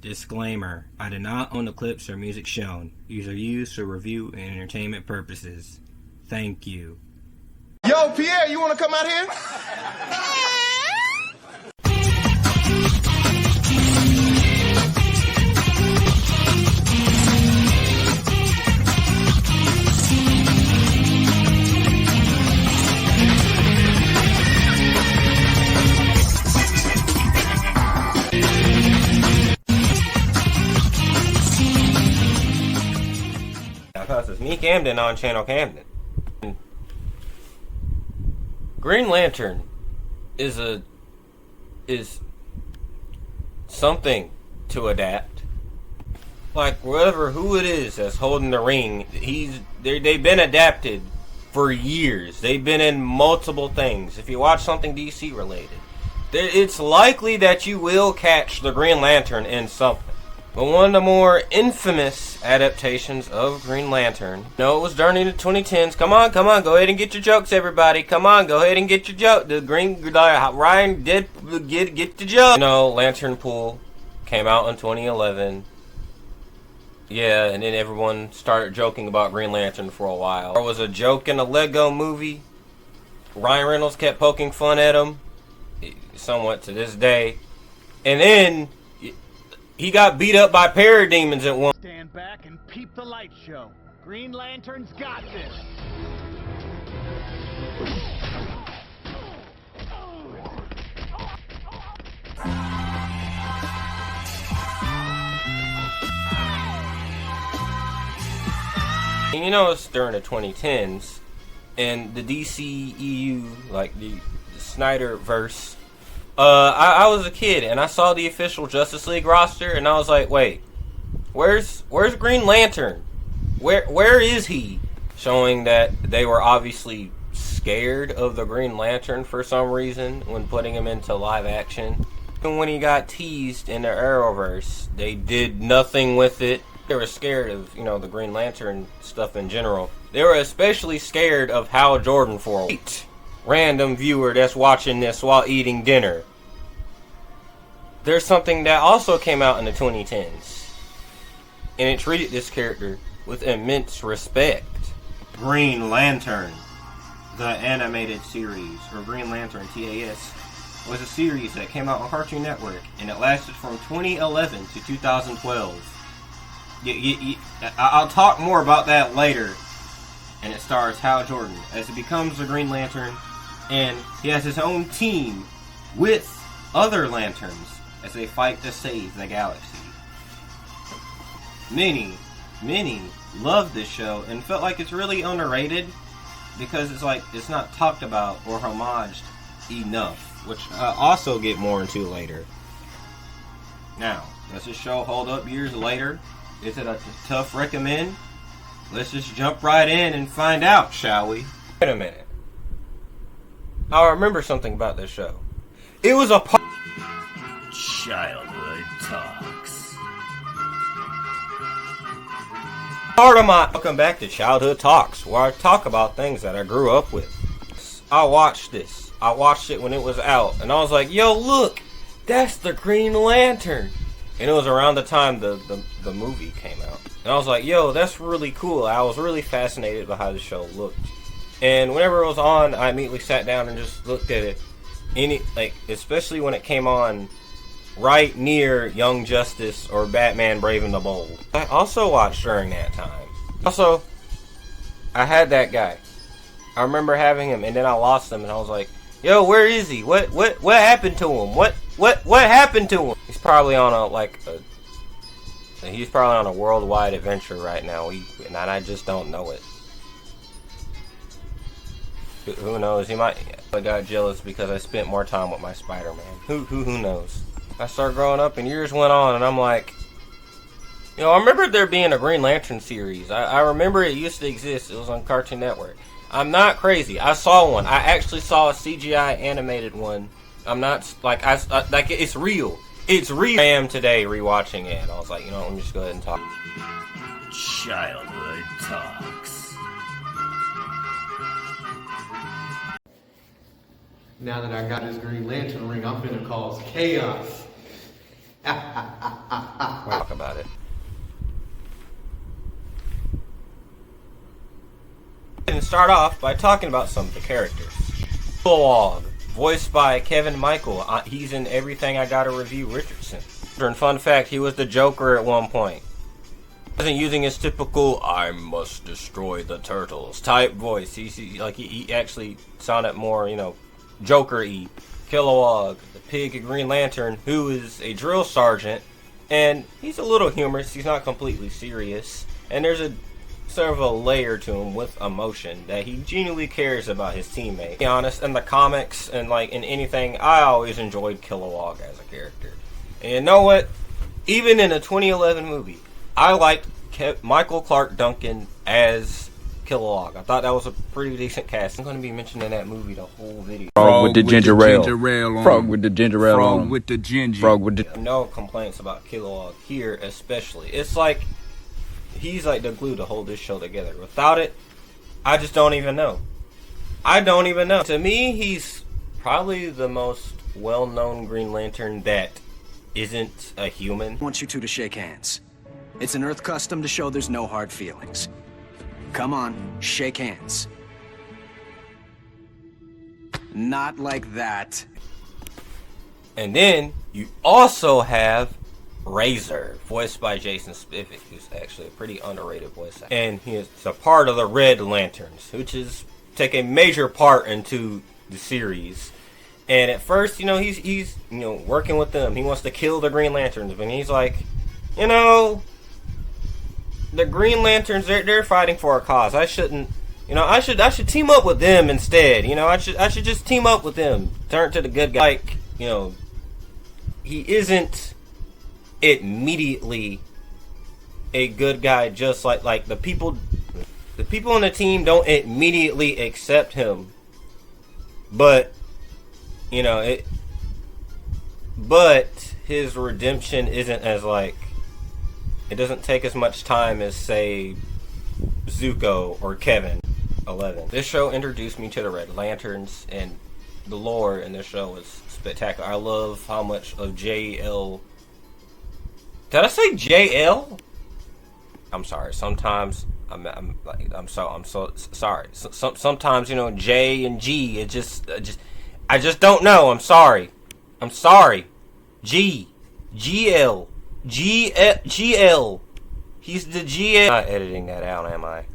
Disclaimer: I do not own the clips or music shown. These are used for review and entertainment purposes. Thank you. Yo, Pierre, you want to come out here? It's me, Camden, on Channel Camden. Green Lantern is something to adapt. Like who it is that's holding the ring, they've been adapted for years. They've been in multiple things. If you watch something DC related, it's likely that you will catch the Green Lantern in something. But one of the more infamous adaptations of Green Lantern, it was during the 2010s. Come on, go ahead and get your jokes, everybody. Come on, go ahead and get your joke. Ryan did get the joke. Lantern Pool came out in 2011. Yeah, and then everyone started joking about Green Lantern for a while. There was a joke in a Lego movie. Ryan Reynolds kept poking fun at him, somewhat to this day. And then he got beat up by parademons at one. Stand back and peep the light show. Green Lantern's got this. And it's during the 2010s, and the DCEU, like the Snyderverse. I was a kid and I saw the official Justice League roster and I was like, wait, where's Green Lantern? Where is he? Showing that they were obviously scared of the Green Lantern for some reason when putting him into live action. And when he got teased in the Arrowverse, they did nothing with it. They were scared of, the Green Lantern stuff in general. They were especially scared of Hal Jordan for a random viewer that's watching this while eating dinner. There's something that also came out in the 2010s, and it treated this character with immense respect. Green Lantern, the animated series, or Green Lantern TAS, was a series that came out on Cartoon Network, and it lasted from 2011 to 2012. I'll talk more about that later. And it stars Hal Jordan as he becomes the Green Lantern, and he has his own team with other Lanterns as they fight to save the galaxy. Many love this show and felt like it's really underrated because it's not talked about or homaged enough, which I'll also get more into later. Now, does this show hold up years later? Is it a tough recommend? Let's just jump right in and find out, shall we? Wait a minute. I remember something about this show. It was a Childhood Talks. Part of my... Welcome back to Childhood Talks, where I talk about things that I grew up with. I watched this. I watched it when it was out, and I was like, yo, look! That's the Green Lantern! And it was around the time the movie came out. And I was like, yo, that's really cool. I was really fascinated by how the show looked. And whenever it was on, I immediately sat down and just looked at it. Especially when it came on right near Young Justice or Batman Brave and the Bold. I also watched during that time. Also, I had that guy. I remember having him, and then I lost him, and I was like, yo, where is he? What happened to him? What happened to him? He's probably on he's probably on a worldwide adventure right now, and I just don't know it. Who knows? He might. I got jealous because I spent more time with my Spider-Man. Who knows? I started growing up, and years went on, and I'm like, I remember there being a Green Lantern series. I remember it used to exist. It was on Cartoon Network. I'm not crazy. I saw one. I actually saw a CGI animated one. I'm not it's real. It's real. I am today rewatching it, and I was like, let me just go ahead and talk. Childhood Talks. Now that I got this Green Lantern ring, I'm finna cause chaos. talk about it. And start off by talking about some of the characters. Kilowog, voiced by Kevin Michael. He's in everything I Gotta Review Richardson. And fun fact, he was the Joker at one point. He wasn't using his typical "I must destroy the turtles" type voice. He actually sounded more, Joker-y. Kilowog, the pig of Green Lantern, who is a drill sergeant, and he's a little humorous. He's not completely serious, and there's a sort of a layer to him with emotion that he genuinely cares about his teammate. To be honest, in the comics and in anything, I always enjoyed Kilowog as a character. And you know what? Even in a 2011 movie, I liked Michael Clark Duncan as Kilowog. I thought that was a pretty decent cast. I'm going to be mentioning that movie the whole video. Frog with the ginger ale. Frog with the ginger ale. Frog with the ginger. Frog with the... No complaints about Kilowog here, especially. It's like he's like the glue to hold this show together. Without it, I just don't even know. I don't even know. To me, he's probably the most well-known Green Lantern that isn't a human. I want you two to shake hands. It's an Earth custom to show there's no hard feelings. Come on, shake hands. Not like that. And then you also have Razor, voiced by Jason Spivak, who's actually a pretty underrated voice actor. And he is a part of the Red Lanterns, which is take a major part into the series. And at first, he's working with them. He wants to kill the Green Lanterns, but he's like, the Green Lanterns, they're fighting for a cause. I shouldn't, I should team up with them instead. I should just team up with them. Turn to the good guy. He isn't immediately a good guy, just like the people on the team don't immediately accept him, but but his redemption isn't as it doesn't take as much time as say Zuko or Kevin 11. This show introduced me to the Red Lanterns, and the lore in this show is spectacular. I love how much of JL. Did I say JL? I'm sorry. Sometimes I'm so sorry. Sometimes J and G. I just don't know. I'm sorry. GL. He's the GL. Not editing that out, am I?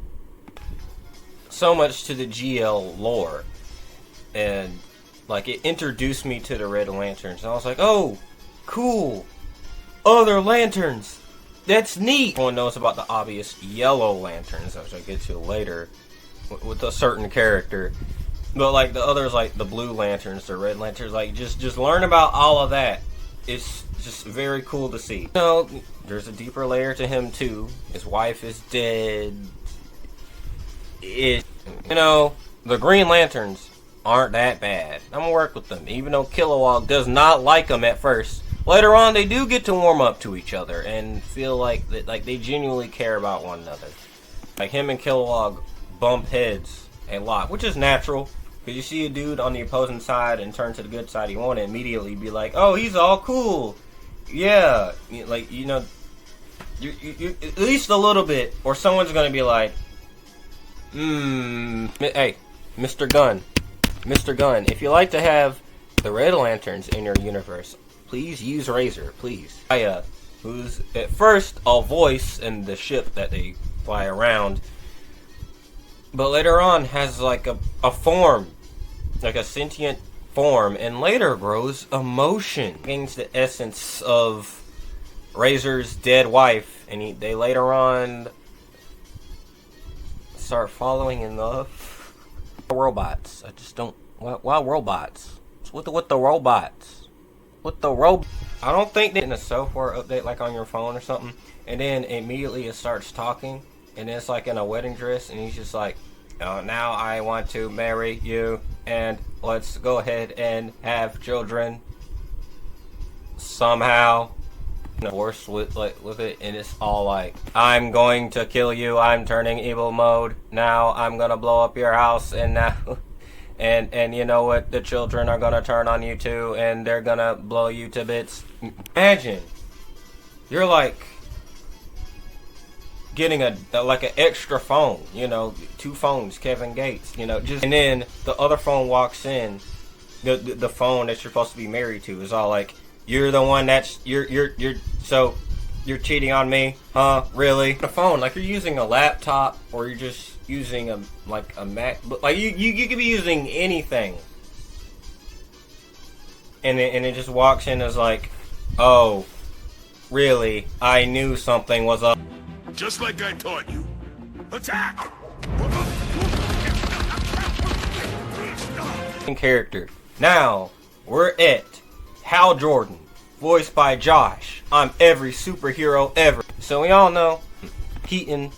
So much to the GL lore, and it introduced me to the Red Lanterns. And I was like, oh, cool. Other lanterns. That's neat. Everyone knows about the obvious Yellow Lanterns, which I'll get to later, with a certain character. But the others, the Blue Lanterns, the Red Lanterns, just learn about all of that. It's just very cool to see. There's a deeper layer to him too. His wife is dead. The Green Lanterns aren't that bad. I'm gonna work with them, even though Kilowog does not like them at first. Later on, they do get to warm up to each other and feel like they genuinely care about one another. Him and Kilowog bump heads a lot, which is natural. Because you see a dude on the opposing side and turn to the good side, you won't immediately be like, oh, he's all cool. Yeah. You at least a little bit. Or someone's going to be like, hey, Mr. Gunn, if you like to have the Red Lanterns in your universe, please use Razor, please. Aya, who's at first a voice in the ship that they fly around, but later on has a form, a sentient form, and later grows emotion. Gains the essence of Razor's dead wife, and they later on start falling in love. Robots. I just don't. Why robots? What's with the robots? I don't think they're in a software update on your phone or something, and then immediately it starts talking. And it's in a wedding dress, and he's just like, oh, now I want to marry you, and let's go ahead and have children somehow. Force with it, and it's all I'm going to kill you. I'm turning evil mode now. I'm gonna blow up your house, and now, and you know what? The children are gonna turn on you too, and they're gonna blow you to bits. Imagine you're like getting an extra phone, you know, 2 phones, Kevin Gates, you know, just, and then the other phone walks in, the phone that you're supposed to be married to is all like, you're the one that's, so you're cheating on me, huh? Really? The phone, like you're using a laptop, or you're just using a Mac, like you could be using anything, and it just walks in as like, oh, really? I knew something was up. Just like I taught you. Attack! Character. Now, we're at Hal Jordan, voiced by Josh. I'm every superhero ever. So we all know Keaton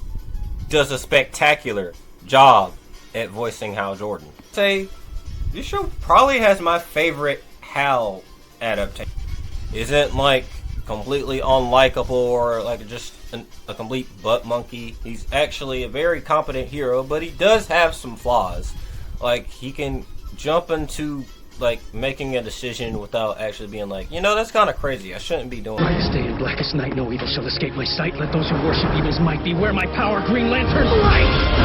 does a spectacular job at voicing Hal Jordan. Say, this show probably has my favorite Hal adaptation. Isn't like completely unlikable or like just a complete butt monkey. He's actually a very competent hero, but he does have some flaws. Like, he can jump into like making a decision without actually being like, you know, that's kind of crazy. I shouldn't be doing Brightest day and blackest night, no evil shall escape my sight. Let those who worship evil's might beware my power, Green Lantern light!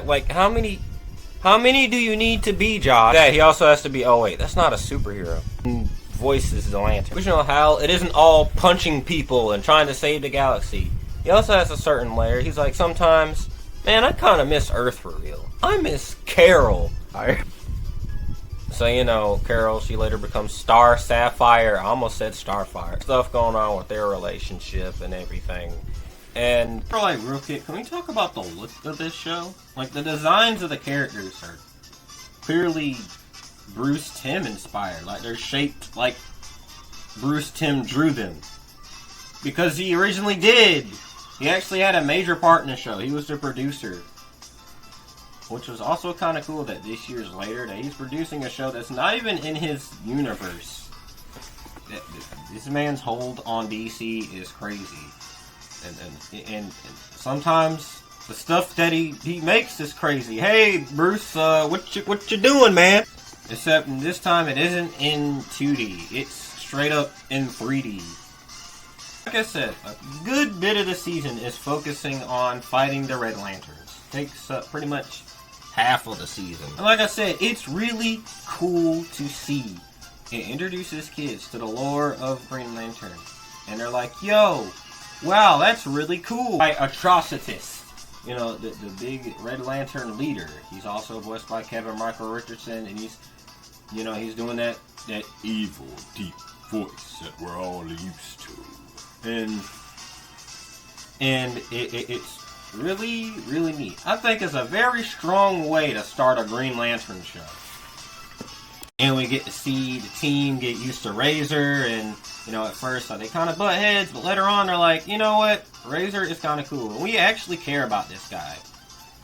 Like how many do you need to be, Josh? Yeah, he also has to be, oh wait, that's not a superhero. Voices the Lantern. Which, you know, Hal, it isn't all punching people and trying to save the galaxy. He also has a certain layer. He's like, sometimes, man, I kind of miss Earth for real. I miss Carol. So, you know, Carol, she later becomes Star Sapphire. I almost said Starfire. Stuff going on with their relationship and everything. And, for like, real quick, can we talk about the look of this show? Like, the designs of the characters are clearly Bruce Timm inspired. Like, they're shaped like Bruce Timm drew them. Because he originally did. He actually had a major part in the show. He was the producer. Which was also kind of cool that this years later that he's producing a show that's not even in his universe. This man's hold on DC is crazy. And sometimes the stuff that he makes is crazy. Hey, Bruce, what you doing, man? Except this time it isn't in 2D. It's straight up in 3D. Like I said, a good bit of the season is focusing on fighting the Red Lanterns. Takes up pretty much half of the season. And like I said, it's really cool to see. It introduces kids to the lore of Green Lantern. And they're like, yo, wow, that's really cool. By Atrocitus, you know, the big Red Lantern leader. He's also voiced by Kevin Michael Richardson, and he's doing that evil, deep voice that we're all used to. And it's really, really neat. I think it's a very strong way to start a Green Lantern show. And we get to see the team get used to Razor, and, you know, at first they kind of butt heads, but later on they're like, you know what, Razor is kind of cool, and we actually care about this guy.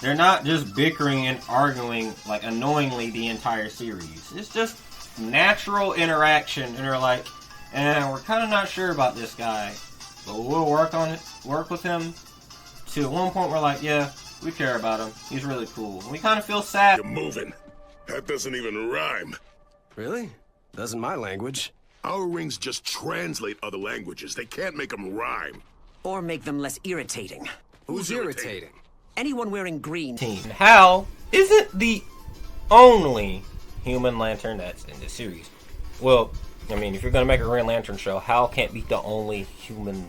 They're not just bickering and arguing, like, annoyingly the entire series. It's just natural interaction, and they're like, we're kind of not sure about this guy, but we'll work with him. To at one point we're like, yeah, we care about him, he's really cool. And we kind of feel sad. You're moving. That doesn't even rhyme. Really? Doesn't my language? Our rings just translate other languages. They can't make them rhyme. Or make them less irritating. Who's irritating? Anyone wearing green. Hal isn't the only human lantern that's in this series. Well, I mean, if you're going to make a Green Lantern show, Hal can't be the only human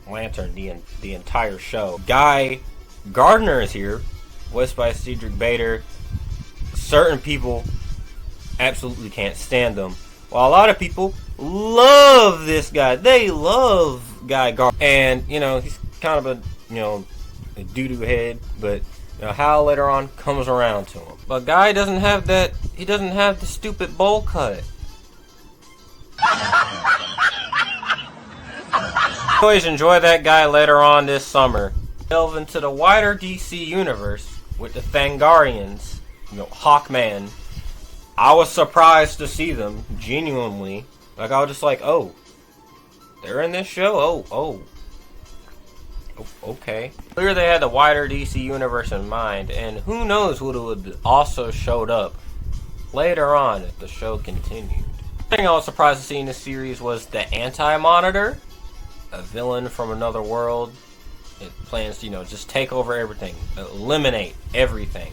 lantern the entire show. Guy Gardner is here, voiced by Cedric Bader. Certain people absolutely can't stand him, while a lot of people love this guy. They love Guy Gardner, and you know, he's kind of a doo-doo head, but you know, Hal later on comes around to him. But Guy doesn't have that. He doesn't have the stupid bowl cut. Always enjoy that guy later on this summer. Delve into the wider DC universe with the Thangarians, you know, Hawkman. I was surprised to see them, genuinely. Like, I was just like, oh, they're in this show? Oh, okay. Clearly they had the wider DC universe in mind, and who knows what would have also showed up later on if the show continued. The thing I was surprised to see in this series was the Anti-Monitor, a villain from another world. It plans to, just take over everything, eliminate everything.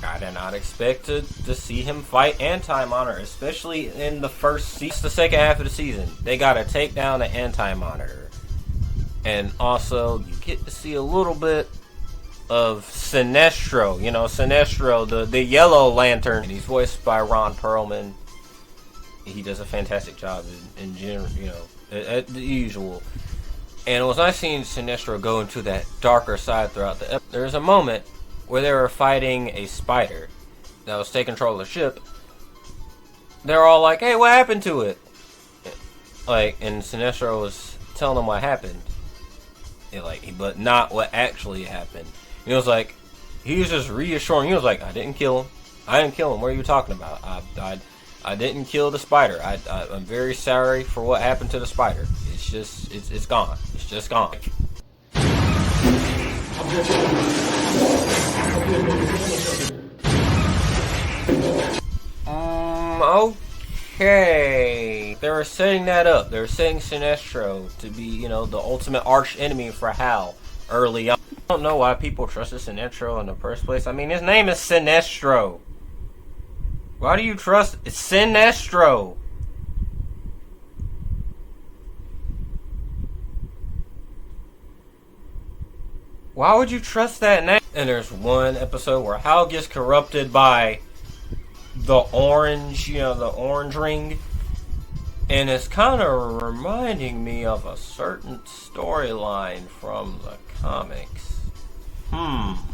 I did not expect to see him fight Anti-Monitor, especially in the the second half of the season. They gotta take down the Anti-Monitor. And also, you get to see a little bit of Sinestro. Sinestro, the Yellow Lantern. And he's voiced by Ron Perlman. He does a fantastic job in general, the usual. And it was nice seeing Sinestro go into that darker side throughout the episode. There's a moment where they were fighting a spider that was taking control of the ship. They're all like, hey, what happened to it? And Sinestro was telling them what happened. But not what actually happened. He was just reassuring. He was like, I didn't kill him. What are you talking about? I didn't kill the spider. I'm very sorry for what happened to the spider. It's gone. It's just gone. Okay. They were setting that up. They were setting Sinestro to be, the ultimate arch enemy for Hal early on. I don't know why people trusted Sinestro in the first place. I mean, his name is Sinestro. Why do you trust Sinestro? Why would you trust that name? And there's one episode where Hal gets corrupted by the orange, the orange ring. And it's kind of reminding me of a certain storyline from the comics.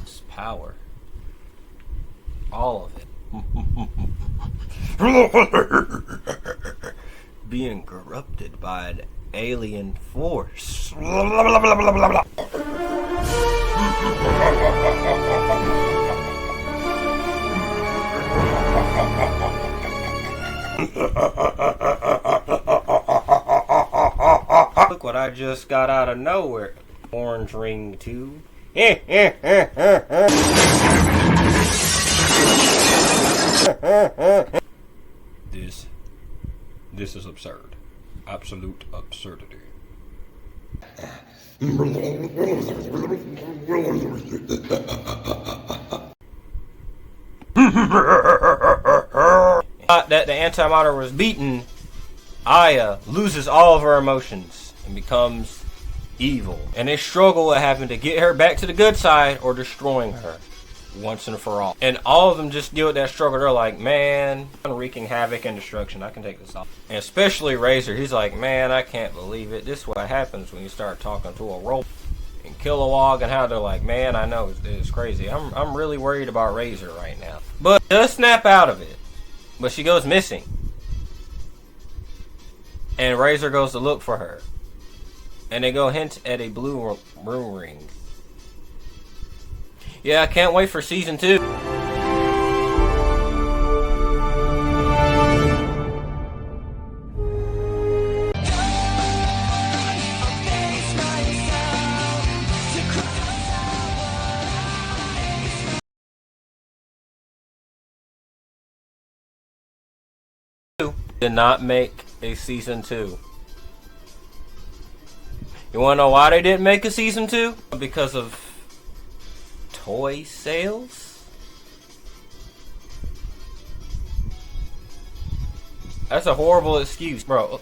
It's power. All of it. Being corrupted by an alien force. Look what I just got out of nowhere. Orange ring 2. This is absurd. Absolute absurdity. That the Anti-Monitor was beaten, Aya loses all of her emotions and becomes evil. And they struggle with having to get her back to the good side or destroying her once and for all. And all of them just deal with that struggle. They're like, man, I'm wreaking havoc and destruction. I can take this off. And especially Razor, he's like, man, I can't believe it. This is what happens when you start talking to a robot. And Kilowog and how they're like, man, I know it's crazy. I'm really worried about Razor right now. But does snap out of it. But she goes missing. And Razor goes to look for her. And they go hint at a blue ring. Yeah, I can't wait for season 2. Did not make a season 2. You wanna know why they didn't make a season 2? Because of toy sales? That's a horrible excuse, bro.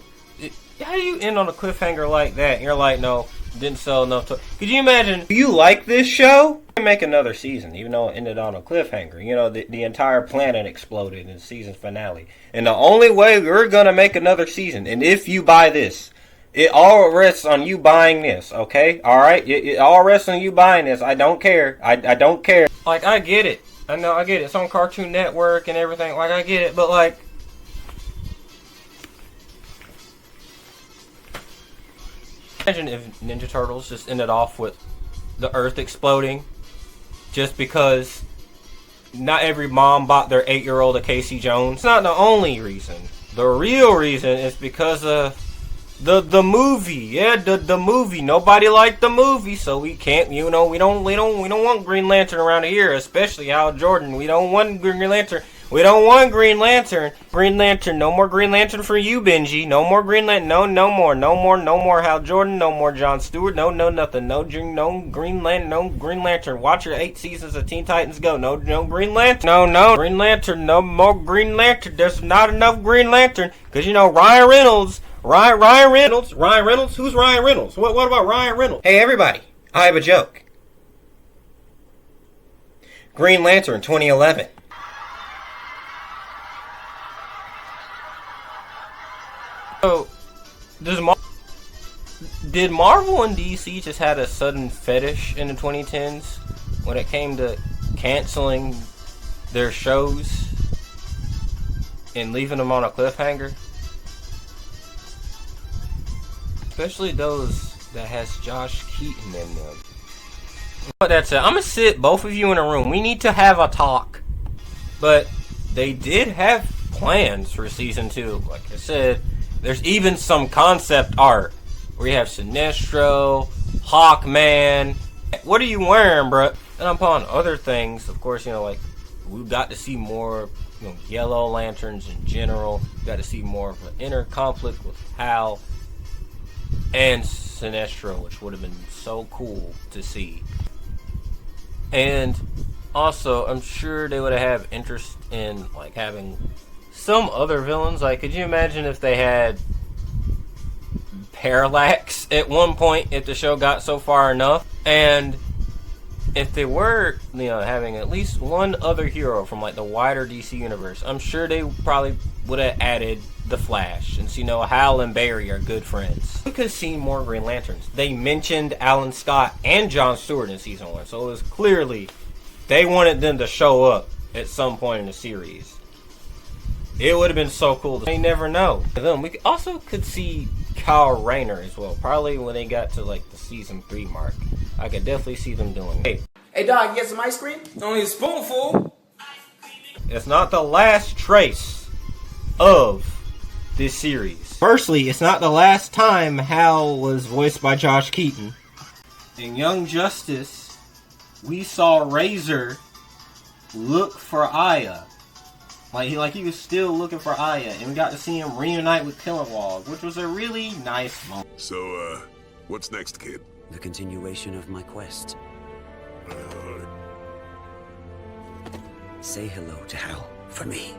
How do you end on a cliffhanger like that? And you're like, no, didn't sell enough toys. Could you imagine? Do you like this show? Make another season, even though it ended on a cliffhanger. The entire planet exploded in the season finale. And the only way we're gonna make another season, and if you buy this, it all rests on you buying this, okay? Alright? It all rests on you buying this. I don't care. I don't care. Like, I get it. I know, I get it. It's on Cartoon Network and everything. Like, I get it. But, like, imagine if Ninja Turtles just ended off with the Earth exploding just because not every mom bought their 8-year-old a Casey Jones. It's not the only reason. The real reason is because of The movie, yeah, the movie. Nobody liked the movie, so we can't, we don't want Green Lantern around here, especially Hal Jordan. We don't want Green Lantern. We don't want Green Lantern. Green Lantern, no more Green Lantern for you, Benji. No more Green Lantern. No more Hal Jordan. No more John Stewart. No nothing. No Green Lantern. Watch your 8 seasons of Teen Titans Go. No Green Lantern. No Green Lantern. No more Green Lantern. There's not enough Green Lantern because Ryan Reynolds. Ryan Reynolds. Who's Ryan Reynolds? What about Ryan Reynolds? Hey everybody, I have a joke. Green Lantern 2011. So, did Marvel and DC just had a sudden fetish in the 2010s when it came to canceling their shows and leaving them on a cliffhanger? Especially those that has Josh Keaton in them. But that's it. I'm gonna sit both of you in a room. We need to have a talk. But they did have plans for season 2. Like I said, there's even some concept art where you have Sinestro, Hawkman. What are you wearing, bruh? And upon other things, of course, like we got to see more, Yellow Lanterns in general. We got to see more of an inner conflict with Hal and Sinestro, which would have been so cool to see. And also, I'm sure they would have interest in having some other villains. Could you imagine if they had Parallax at one point, if the show got so far enough? And if they were, having at least one other hero from the wider DC universe, I'm sure they probably would have added the Flash. And so, Hal and Barry are good friends. We could have seen more Green Lanterns. They mentioned Alan Scott and John Stewart in season 1, so it was clearly they wanted them to show up at some point in the series. It would have been so cool. They never know. Then we also could see Kyle Rayner as well. Probably when they got to the season 3 mark. I could definitely see them doing it. Hey dog, you get some ice cream? Only a spoonful. It's not the last trace of this series. Firstly, it's not the last time Hal was voiced by Josh Keaton. In Young Justice, we saw Razor look for Aya. He was still looking for Aya, and we got to see him reunite with Kilowog, which was a really nice moment. So, what's next, kid? The continuation of my quest. Say hello to Hal for me.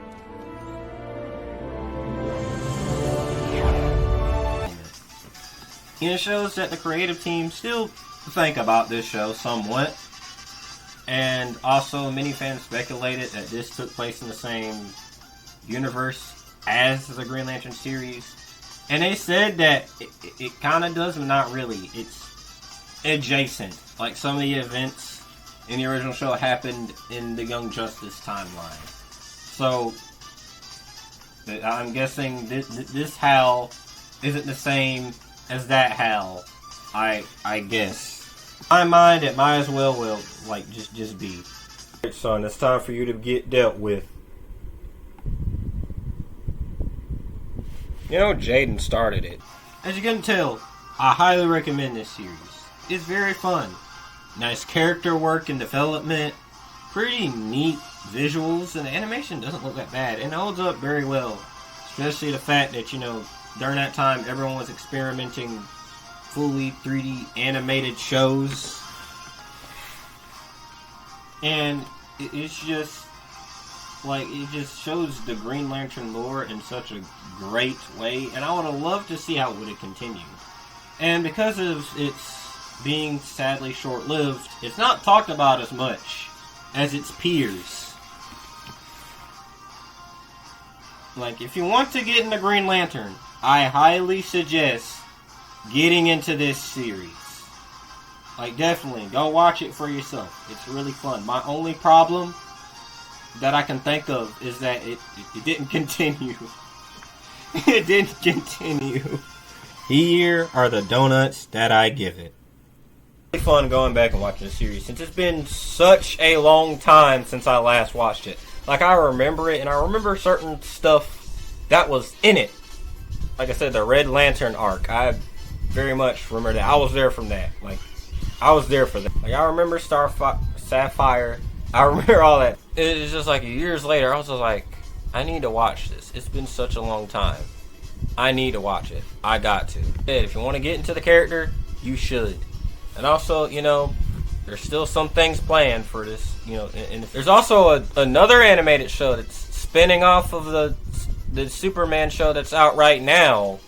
It shows that the creative team still think about this show somewhat. And also, many fans speculated that this took place in the same universe as the Green Lantern series. And they said that it kind of does, but not really. It's adjacent. Some of the events in the original show happened in the Young Justice timeline. So, I'm guessing this Hal isn't the same as that Hal, I guess. In my mind, it might as well just be. Son, it's time for you to get dealt with. Jaden started it. As you can tell, I highly recommend this series. It's very fun. Nice character work and development. Pretty neat visuals, and the animation doesn't look that bad. And it holds up very well. Especially the fact that, during that time, everyone was experimenting fully 3D animated shows. And it's just it just shows the Green Lantern lore in such a great way, and I would have loved to see how it would have continued. And because of its being sadly short-lived, it's not talked about as much as its peers. If you want to get into Green Lantern, I highly suggest getting into this series. Definitely, go watch it for yourself. It's really fun. My only problem that I can think of is that it didn't continue. It didn't continue. Here are the donuts that I give it. It's really fun going back and watching the series, since it's been such a long time since I last watched it. I remember it, and I remember certain stuff that was in it. Like I said, the Red Lantern arc, I very much remember that. I was there from that. Like, I was there for that. Like, I remember Sapphire. I remember all that. It's just like years later, I was just like, I need to watch this. It's been such a long time. I need to watch it. I got to. If you want to get into the character, you should. And also, you know, there's still some things planned for this. You know, and there's also another animated show that's spinning off of the Superman show that's out right now.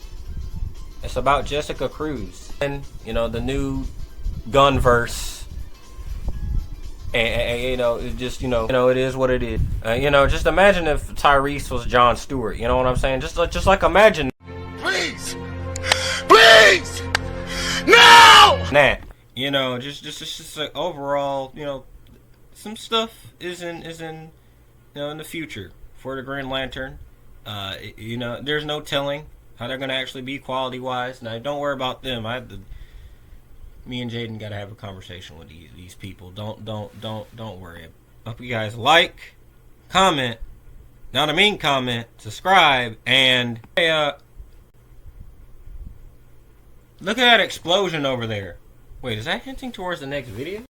It's about Jessica Cruz and, you know, the new Gunverse. And you know, it just, you know, it is what it is. You know, just imagine if Tyrese was Jon Stewart. You know what I'm saying? Just like imagine. Please, please, no. Nah, you know, just like overall, you know, some stuff is in you know, in the future for the Green Lantern. You know, there's no telling how they're gonna actually be quality wise. Now, don't worry about them. Me and Jaden gotta have a conversation with these people. Don't worry. Hope you guys like, comment, not a mean comment, subscribe, and hey, look at that explosion over there. Wait, is that hinting towards the next video?